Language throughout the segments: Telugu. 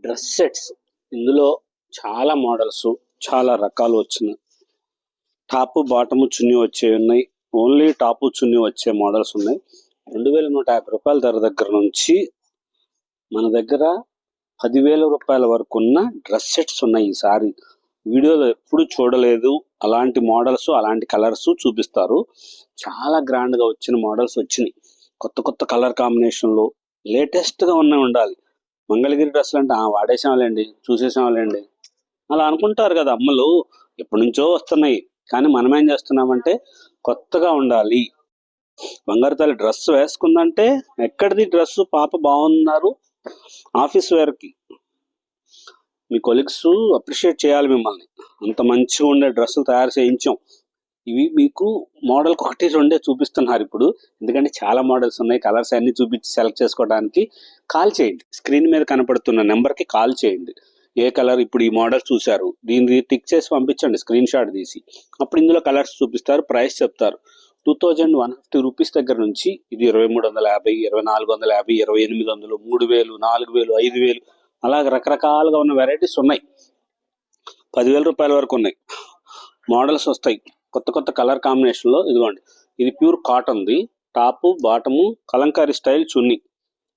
డ్రెస్ సెట్స్ ఇందులో చాలా మోడల్స్, చాలా రకాలు వచ్చినాయి. టాప్ బాటము చున్నీ వచ్చే ఉన్నాయి. ఓన్లీ టాప్ చున్నీ వచ్చే మోడల్స్ ఉన్నాయి. 2150 రూపాయల ధర దగ్గర నుంచి మన దగ్గర 10,000 రూపాయల వరకు ఉన్న డ్రెస్ సెట్స్ ఉన్నాయి. ఈసారి వీడియోలో ఎప్పుడు చూడలేదు అలాంటి మోడల్స్, అలాంటి కలర్స్ చూపిస్తారు. చాలా గ్రాండ్ గా వచ్చిన మోడల్స్ వచ్చినాయి. కొత్త కొత్త కలర్ కాంబినేషన్లు లేటెస్ట్ గా ఉండాలి. మంగళగిరి డ్రెస్సులు అంటే వాడేసాంలేండి, చూసేసాంలేండి అలా అనుకుంటారు కదా అమ్మలు. ఎప్పటి నుంచో వస్తున్నాయి, కానీ మనం ఏం చేస్తున్నామంటే కొత్తగా ఉండాలి. బంగారు తల్లి డ్రెస్ వేసుకుందంటే ఎక్కడిది డ్రెస్, పాప బాగున్నారు, ఆఫీస్ వేర్ కి మీ కొలీగ్స్ అప్రిషియేట్ చేయాలి మిమ్మల్ని. అంత మంచిగా ఉండే డ్రెస్సులు తయారు చేయించాం. ఇవి మీకు మోడల్కి 1-2 చూపిస్తున్నారు ఇప్పుడు, ఎందుకంటే చాలా మోడల్స్ ఉన్నాయి. కలర్స్ అన్ని చూపించి సెలెక్ట్ చేసుకోవడానికి కాల్ చేయండి. స్క్రీన్ మీద కనపడుతున్న నెంబర్కి కాల్ చేయండి. ఏ కలర్ ఇప్పుడు ఈ మోడల్ చూశారు, దీన్ని టిక్ చేసి పంపించండి స్క్రీన్ షాట్ తీసి. అప్పుడు ఇందులో కలర్స్ చూపిస్తారు, ప్రైస్ చెప్తారు. 2150 రూపీస్ దగ్గర నుంచి ఇది 2350, 2450, 2800, 3000, 4000, 5000 అలాగ రకరకాలుగా ఉన్న వెరైటీస్ ఉన్నాయి. 10,000 రూపాయల వరకు ఉన్నాయి మోడల్స్ వస్తాయి. కొత్త కొత్త కలర్ కాంబినేషన్ లో ఇదిగోండి. ఇది pure cotton the top bottom Kalamkari style chunni.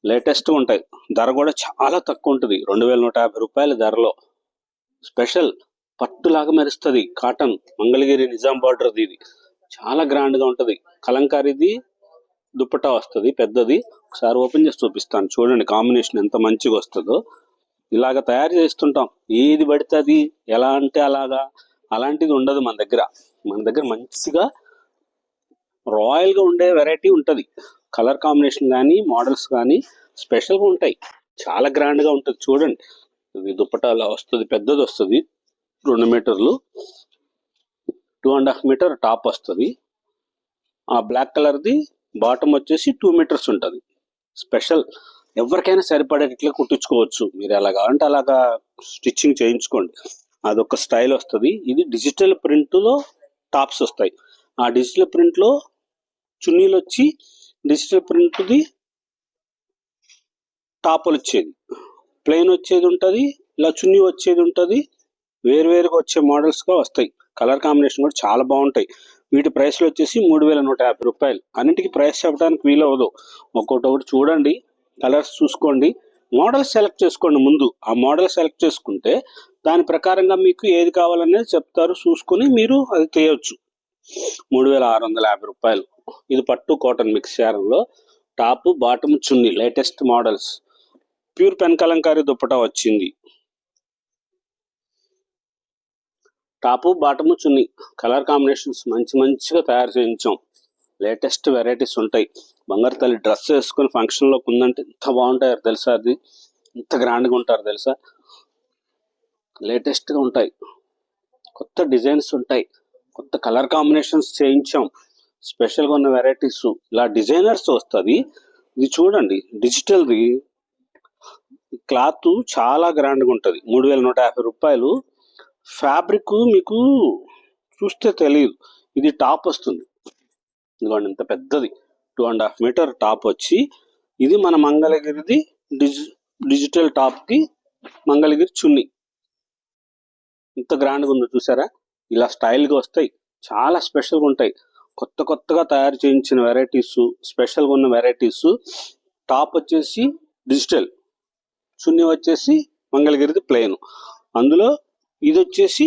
Latest ఉంటాయి. ధర కూడా చాలా తక్కువ ఉంటుంది. 2150 రూపాయల ధరలో స్పెషల్ పట్టులాగా మెరుస్తుంది. కాటన్ మంగళగిరి నిజాం బార్డర్ ఇది చాలా గ్రాండ్ గా ఉంటది. కలంకారీది దుప్పటా వస్తుంది పెద్దది. ఒకసారి ఓపెన్ చేసి చూపిస్తాను చూడండి, కాంబినేషన్ ఎంత మంచిగా వస్తుందో. ఇలాగ తయారు చేస్తుంటాం. ఏది పడితే అది ఎలా అంటే అలాగా, అలాంటిది ఉండదు మన దగ్గర. మన దగ్గర మంచిగా రాయల్ గా ఉండే వెరైటీ ఉంటది. కలర్ కాంబినేషన్ కానీ మోడల్స్ కానీ స్పెషల్గా ఉంటాయి. చాలా గ్రాండ్ గా ఉంటుంది. చూడండి, ఇది దుప్పటా అలా వస్తుంది, పెద్దది వస్తుంది. 2 మీటర్లు, 2.5 మీటర్ టాప్ వస్తుంది. ఆ బ్లాక్ కలర్ది బాటమ్ వచ్చేసి 2 మీటర్స్ ఉంటుంది. స్పెషల్ ఎవరికైనా సరిపడేటట్లే కుట్టించుకోవచ్చు. మీరు ఎలాగా అంటే అలాగా స్టిచ్చింగ్ చేయించుకోండి. అదొక స్టైల్ వస్తుంది. ఇది డిజిటల్ ప్రింట్ లో టాప్స్ వస్తాయి. ఆ డిజిటల్ ప్రింట్ లో చున్నీలు వచ్చి డిజిటల్ ప్రింట్ది టాపులు వచ్చేది, ప్లెయిన్ వచ్చేది ఉంటుంది, ఇలా చున్నీ వచ్చేది ఉంటుంది. వేరువేరుగా వచ్చే మోడల్స్ గా వస్తాయి. కలర్ కాంబినేషన్ కూడా చాలా బాగుంటాయి. వీటి ప్రైస్లు వచ్చేసి 3150 రూపాయలు. అన్నింటికి ప్రైస్ చెప్పడానికి వీలవదు. ఒక్కొక్కటి చూడండి, కలర్స్ చూసుకోండి, మోడల్ సెలెక్ట్ చేసుకోండి. ముందు ఆ మోడల్ సెలెక్ట్ చేసుకుంటే దాని ప్రకారంగా మీకు ఏది కావాలనేది చెప్తారు. చూసుకుని మీరు అది చేయొచ్చు. 3650 రూపాయలు. ఇది పట్టు కాటన్ మిక్స్ లో top bottom chunni latest models. Pure pen kalamkari dupatta వచ్చింది. Top bottom chunni colour combinations మంచిగా తయారు చేయించాం. లేటెస్ట్ వెరైటీస్ ఉంటాయి. బంగారు తల్లి డ్రెస్ వేసుకుని ఫంక్షన్ లోకి ఉందంటే ఎంత బాగుంటాయో తెలుసా, అది ఎంత గ్రాండ్గా ఉంటారు తెలుసా. లేటెస్ట్గా ఉంటాయి, కొత్త డిజైన్స్ ఉంటాయి, కొత్త కలర్ కాంబినేషన్స్ చేయించాం. స్పెషల్గా ఉన్న వెరైటీస్ ఇలా డిజైనర్స్ వస్తుంది. ఇది చూడండి, డిజిటల్ది క్లాత్ చాలా గ్రాండ్గా ఉంటుంది. 3150 రూపాయలు. ఫ్యాబ్రిక్ మీకు చూస్తే తెలియదు. ఇది టాప్ వస్తుంది, ఇదిగోండి ఇంత పెద్దది 2.5 మీటర్ టాప్ వచ్చి, ఇది మన మంగళగిరిది డిజిటల్ టాప్ కి మంగళగిరి చున్నీ. ఇంత గ్రాండ్గా ఉందో చూసారా. ఇలా స్టైల్గా వస్తాయి, చాలా స్పెషల్గా ఉంటాయి. కొత్తగా తయారు చేయించిన వెరైటీస్, స్పెషల్గా ఉన్న వెరైటీస్. టాప్ వచ్చేసి డిజిటల్, చున్నీ వచ్చేసి మంగళగిరిది ప్లెయిన్. అందులో ఇది వచ్చేసి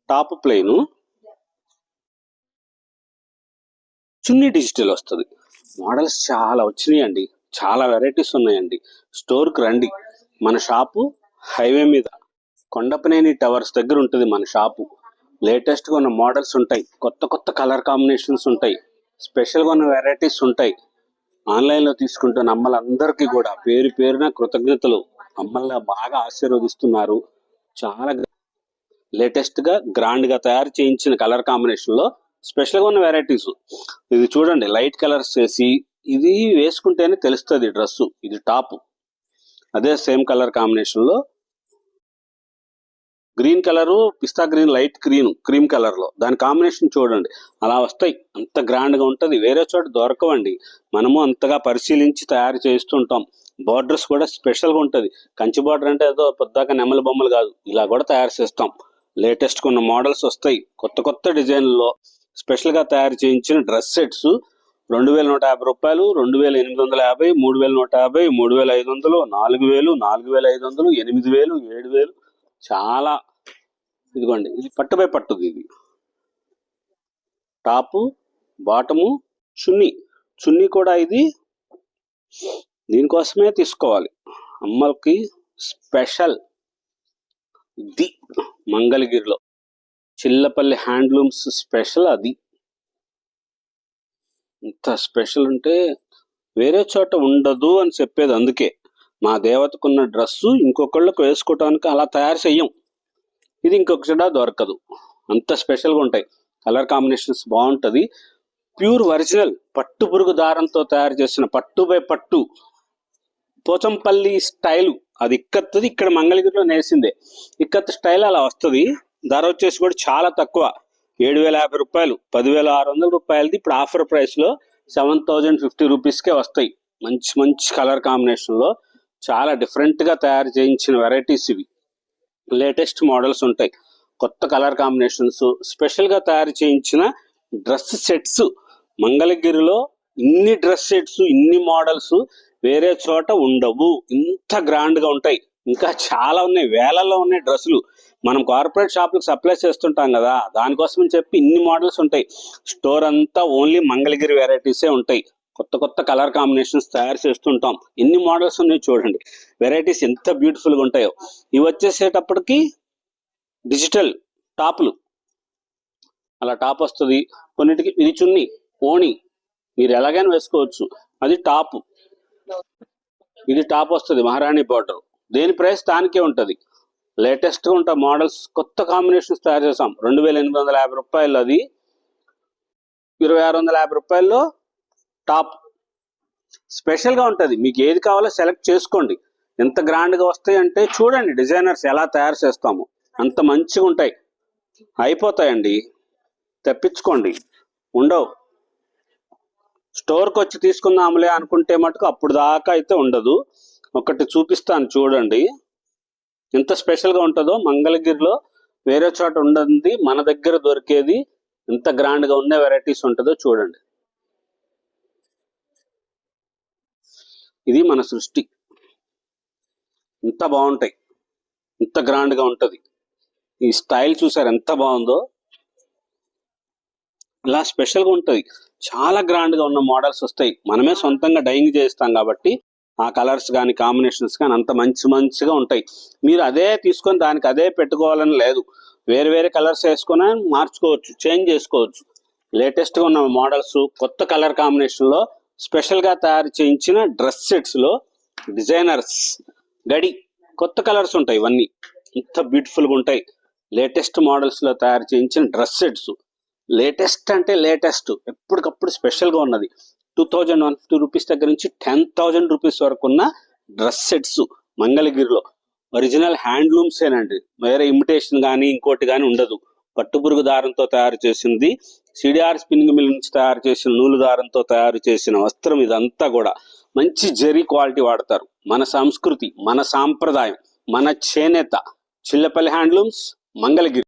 టాప్ ప్లెయిన్, చున్నీ డిజిటల్ వస్తుంది. మోడల్స్ చాలా వచ్చినాయండి, చాలా వెరైటీస్ ఉన్నాయండి. స్టోర్కి రండి. మన షాపు హైవే మీద కొండపనేని టవర్స్ దగ్గర ఉంటుంది మన షాపు. లేటెస్ట్గా ఉన్న మోడల్స్ ఉంటాయి, కొత్త కలర్ కాంబినేషన్స్ ఉంటాయి, స్పెషల్గా ఉన్న వెరైటీస్ ఉంటాయి. ఆన్లైన్లో తీసుకుంటున్న అమ్మలందరికీ కూడా పేరు పేరున కృతజ్ఞతలు. అమ్మల్ని బాగా ఆశీర్వదిస్తున్నారు. చాలా లేటెస్ట్గా గ్రాండ్గా తయారు చేయించిన కలర్ కాంబినేషన్లో స్పెషల్గా ఉన్న వెరైటీస్. ఇది చూడండి, లైట్ కలర్స్ చేసి, ఇది వేసుకుంటేనే తెలుస్తుంది డ్రెస్సు. ఇది టాప్, అదే సేమ్ కలర్ కాంబినేషన్లో green colour, pista green, light green, cream colour లో దాని కాంబినేషన్ చూడండి. అలా వస్తాయి. అంత గ్రాండ్ గా ఉంటది. వేరే చోట దొరకవండి. మనము అంతగా పరిశీలించి తయారు చేస్తుంటాం. బార్డర్స్ కూడా స్పెషల్ గా ఉంటది. కంచి బార్డర్ అంటే ఏదో పొద్దాక నెమలి బొమ్మలు కాదు, ఇలా కూడా తయారు చేస్తాం. లేటెస్ట్ కొన్న మోడల్స్ వస్తాయి, కొత్త కొత్త డిజైన్లో స్పెషల్ గా తయారు చేయించిన డ్రెస్ సెట్స్ 2150 రూపాయలు, 2850, 3150, 3500, 4000, 4500, 8000, 7000. చాలా. ఇదిగోండి, ఇది పట్టు బై పట్టుది. ఇది టాపు, బాటము, చున్నీ కూడా ఇది దీనికోసమే తీసుకోవాలి. అమ్మకి స్పెషల్. ఇది మంగళగిరిలో చిల్లపల్లి హ్యాండ్లూమ్స్ స్పెషల్. అది ఇంత స్పెషల్ అంటే వేరే చోట ఉండదు అని చెప్పేది. అందుకే మా దేవతకున్న డ్రెస్సు ఇంకొకళ్ళకు వేసుకోవటానికి అలా తయారు చెయ్యం. ఇది ఇంకొక చోట దొరకదు, అంత స్పెషల్గా ఉంటాయి. కలర్ కాంబినేషన్స్ బాగుంటుంది. ప్యూర్ ఒరిజినల్ పట్టు పురుగు దారంతో తయారు చేసిన పట్టు బై పట్టు పోచంపల్లి స్టైలు. అది ఇక్కత్తుది, ఇక్కడ మంగళగిరిలో నేసిందే. ఇక్కత్ స్టైల్ అలా వస్తుంది. ధర వచ్చేసి కూడా చాలా తక్కువ, 7050 రూపాయలు, 10600 రూపాయలది. ఇప్పుడు ఆఫర్ ప్రైస్ లో 7050 రూపీస్కే వస్తాయి. మంచి మంచి కలర్ కాంబినేషన్ లో చాలా డిఫరెంట్ గా తయారు చేయించిన వెరైటీస్ ఇవి. లేటెస్ట్ మోడల్స్ ఉంటాయి, కొత్త కలర్ కాంబినేషన్స్, స్పెషల్ గా తయారు చేయించిన డ్రెస్ సెట్స్. మంగళగిరిలో ఇన్ని డ్రెస్ సెట్స్, ఇన్ని మోడల్స్ వేరే చోట ఉండవు. ఇంత గ్రాండ్ గా ఉంటాయి. ఇంకా చాలా ఉన్నాయి, వేలల్లో ఉన్నాయి డ్రెస్సులు. మనం కార్పొరేట్ షాపులకు సప్లై చేస్తుంటాం కదా, దానికోసం చెప్పి ఇన్ని మోడల్స్ ఉంటాయి. స్టోర్ అంతా ఓన్లీ మంగళగిరి వెరైటీసే ఉంటాయి. కొత్త కొత్త కలర్ కాంబినేషన్స్ తయారు చేస్తుంటాం. ఎన్ని మోడల్స్ ఉన్నాయి చూడండి, వెరైటీస్ ఎంత బ్యూటిఫుల్ గా ఉంటాయో. ఇవి వచ్చేసేటప్పటికి డిజిటల్ టాప్లు, అలా టాప్ వస్తుంది. కొన్నిటికి ఇది చున్నీ, ఓణి, మీరు ఎలాగైనా వేసుకోవచ్చు. అది టాప్, ఇది టాప్ వస్తుంది మహారాణి బార్డర్. దేని ప్రైస్ దానికే ఉంటుంది. లేటెస్ట్ గా ఉంటాయి మోడల్స్, కొత్త కాంబినేషన్స్ తయారు చేసాం. 2850 రూపాయలు అది, 2650 రూపాయల్లో టాప్. స్పెషల్ గా ఉంటుంది, మీకు ఏది కావాలో సెలెక్ట్ చేసుకోండి. ఎంత గ్రాండ్ గా వస్తాయి అంటే చూడండి, డిజైనర్స్ ఎలా తయారు చేస్తాము, అంత మంచిగా ఉంటాయి. అయిపోతాయండి, తెప్పించుకోండి, ఉండవు. స్టోర్కి వచ్చి తీసుకుందాంలే అనుకుంటే మటుకు అప్పుడు దాకా అయితే ఉండదు. ఒకటి చూపిస్తాను చూడండి, ఎంత స్పెషల్గా ఉంటుందో. మంగళగిరిలో వేరే చోట ఉండదు, మన దగ్గర దొరికేది ఎంత గ్రాండ్గా ఉన్న వెరైటీస్ ఉంటుందో చూడండి. ఇది మన సృష్టి, ఎంత బాగుంటాయి, ఎంత గ్రాండ్గా ఉంటుంది. ఈ స్టైల్ చూసారు ఎంత బాగుందో, ఇలా స్పెషల్గా ఉంటుంది. చాలా గ్రాండ్గా ఉన్న మోడల్స్ వస్తాయి. మనమే సొంతంగా డైయింగ్ చేస్తాం కాబట్టి ఆ కలర్స్ కానీ కాంబినేషన్స్ కానీ అంత మంచిగా ఉంటాయి. మీరు అదే తీసుకొని దానికి అదే పెట్టుకోవాలని లేదు, వేరే వేరే కలర్స్ వేసుకొని మార్చుకోవచ్చు, చేంజ్ చేసుకోవచ్చు. లేటెస్ట్గా ఉన్న మోడల్స్, కొత్త కలర్ కాంబినేషన్లో స్పెషల్గా తయారు చేయించిన డ్రెస్ సెట్స్లో డిజైనర్స్ గడి కొత్త కలర్స్ ఉంటాయి. ఇవన్నీ ఇంత బ్యూటిఫుల్గా ఉంటాయి. లేటెస్ట్ మోడల్స్లో తయారు చేయించిన డ్రెస్ సెట్స్. లేటెస్ట్ అంటే లేటెస్ట్, ఎప్పటికప్పుడు స్పెషల్గా ఉన్నది. 2150 రూపీస్ దగ్గర నుంచి 10,000 రూపీస్ వరకు ఉన్న డ్రెస్ సెట్స్ మంగళగిరిలో. ఒరిజినల్ హ్యాండ్లూమ్స్ ఏనండి, వేరే ఇమిటేషన్ కానీ ఇంకోటి కానీ ఉండదు. పట్టుపురుగు దారంతో తయారు చేసింది, సిడిఆర్ స్పిన్నింగ్ మిల్ నుంచి తయారు చేసిన నూలు దారంతో తయారు చేసిన వస్త్రం. ఇదంతా కూడా మంచి జరీ క్వాలిటీ వాడతారు. మన సంస్కృతి, మన సాంప్రదాయం, మన చేనేత. చిల్లపల్లి హ్యాండ్లూమ్స్, మంగళగిరి.